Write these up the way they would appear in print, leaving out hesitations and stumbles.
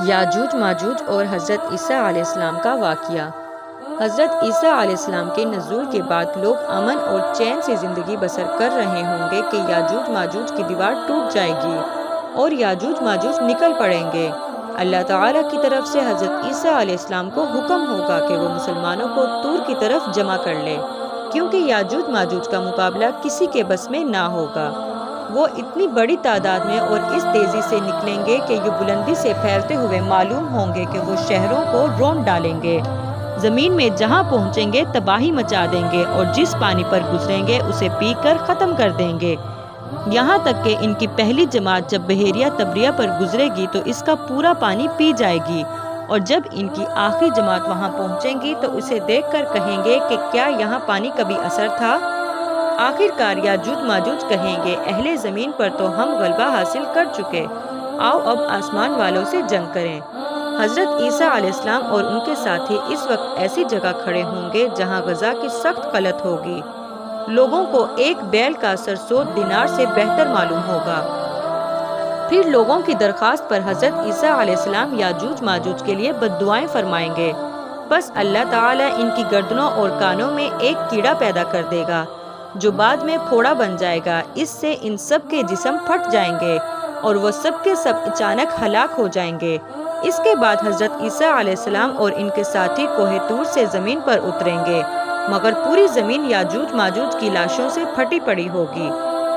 یاجوج ماجوج اور حضرت عیسیٰ علیہ السلام کا واقعہ۔ حضرت عیسیٰ علیہ السلام کے نزول کے بعد لوگ امن اور چین سے زندگی بسر کر رہے ہوں گے کہ یاجوج ماجوج کی دیوار ٹوٹ جائے گی اور یاجوج ماجوج نکل پڑیں گے۔ اللہ تعالیٰ کی طرف سے حضرت عیسیٰ علیہ السلام کو حکم ہوگا کہ وہ مسلمانوں کو طور کی طرف جمع کر لے، کیونکہ یاجوج ماجوج کا مقابلہ کسی کے بس میں نہ ہوگا۔ وہ اتنی بڑی تعداد میں اور اس تیزی سے نکلیں گے کہ یہ بلندی سے پھیلتے ہوئے معلوم ہوں گے کہ وہ شہروں کو رون ڈالیں گے، زمین میں جہاں پہنچیں گے تباہی مچا دیں گے اور جس پانی پر گزریں گے اسے پی کر ختم کر دیں گے، یہاں تک کہ ان کی پہلی جماعت جب بحیرہ تبریہ پر گزرے گی تو اس کا پورا پانی پی جائے گی، اور جب ان کی آخری جماعت وہاں پہنچیں گی تو اسے دیکھ کر کہیں گے کہ کیا یہاں پانی کبھی اثر تھا؟ آخر کار یاجوج ماجوج کہیں گے اہل زمین پر تو ہم غلبہ حاصل کر چکے، آؤ اب آسمان والوں سے جنگ کریں۔ حضرت عیسیٰ علیہ السلام اور ان کے ساتھی اس وقت ایسی جگہ کھڑے ہوں گے جہاں غذا کی سخت قلت ہوگی، لوگوں کو ایک بیل کا 700 دینار سے بہتر معلوم ہوگا۔ پھر لوگوں کی درخواست پر حضرت عیسیٰ علیہ السلام یاجوج ماجوج کے لیے بد دعائیں فرمائیں گے، بس اللہ تعالیٰ ان کی گردنوں اور کانوں میں ایک کیڑا پیدا کر دے گا جو بعد میں پھوڑا بن جائے گا، اس سے ان سب کے جسم پھٹ جائیں گے اور وہ سب کے سب اچانک ہلاک ہو جائیں گے۔ اس کے بعد حضرت عیسیٰ علیہ السلام اور ان کے ساتھی کوہ طور سے زمین پر اتریں گے، مگر پوری زمین یاجوج ماجوج کی لاشوں سے پھٹی پڑی ہوگی،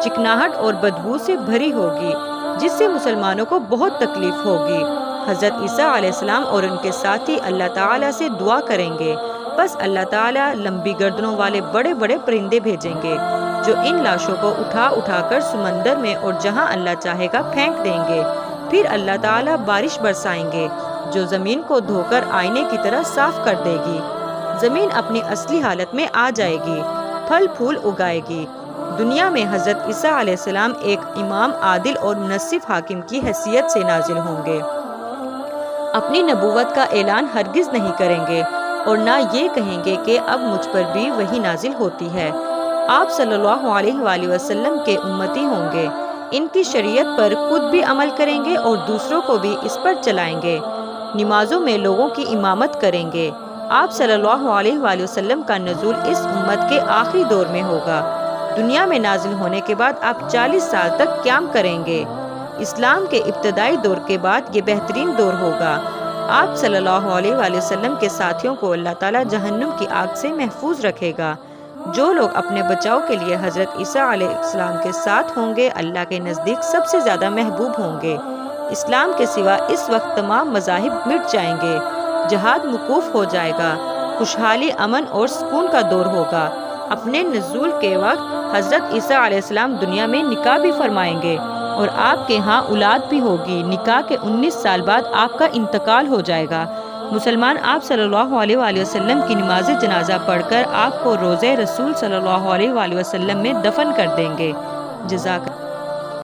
چکناہٹ اور بدبو سے بھری ہوگی، جس سے مسلمانوں کو بہت تکلیف ہوگی۔ حضرت عیسیٰ علیہ السلام اور ان کے ساتھی اللہ تعالیٰ سے دعا کریں گے، بس اللہ تعالیٰ لمبی گردنوں والے بڑے بڑے پرندے بھیجیں گے جو ان لاشوں کو اٹھا اٹھا کر سمندر میں اور جہاں اللہ چاہے گا پھینک دیں گے۔ پھر اللہ تعالیٰ بارش برسائیں گے جو زمین کو دھو کر آئینے کی طرح صاف کر دے گی، زمین اپنی اصلی حالت میں آ جائے گی، پھل پھول اگائے گی۔ دنیا میں حضرت عیسیٰ علیہ السلام ایک امام عادل اور منصف حاکم کی حیثیت سے نازل ہوں گے، اپنی نبوت کا اعلان ہرگز نہیں کریں گے اور نہ یہ کہیں گے کہ اب مجھ پر بھی وحی نازل ہوتی ہے۔ آپ صلی اللہ علیہ وآلہ وسلم کے امتی ہوں گے، ان کی شریعت پر خود بھی عمل کریں گے اور دوسروں کو بھی اس پر چلائیں گے، نمازوں میں لوگوں کی امامت کریں گے۔ آپ صلی اللہ علیہ وآلہ وسلم کا نزول اس امت کے آخری دور میں ہوگا۔ دنیا میں نازل ہونے کے بعد آپ 40 سال تک قیام کریں گے۔ اسلام کے ابتدائی دور کے بعد یہ بہترین دور ہوگا۔ آپ صلی اللہ علیہ وآلہ وسلم کے ساتھیوں کو اللہ تعالیٰ جہنم کی آگ سے محفوظ رکھے گا۔ جو لوگ اپنے بچاؤ کے لیے حضرت عیسیٰ علیہ السلام کے ساتھ ہوں گے اللہ کے نزدیک سب سے زیادہ محبوب ہوں گے۔ اسلام کے سوا اس وقت تمام مذاہب مٹ جائیں گے، جہاد موقوف ہو جائے گا، خوشحالی، امن اور سکون کا دور ہوگا۔ اپنے نزول کے وقت حضرت عیسیٰ علیہ السلام دنیا میں نکاح بھی فرمائیں گے اور آپ کے ہاں اولاد بھی ہوگی۔ نکاح کے 19 سال بعد آپ کا انتقال ہو جائے گا۔ مسلمان آپ صلی اللہ علیہ وآلہ وسلم کی نماز جنازہ پڑھ کر آپ کو روضہ رسول صلی اللہ علیہ وآلہ وسلم میں دفن کر دیں گے۔ جزاک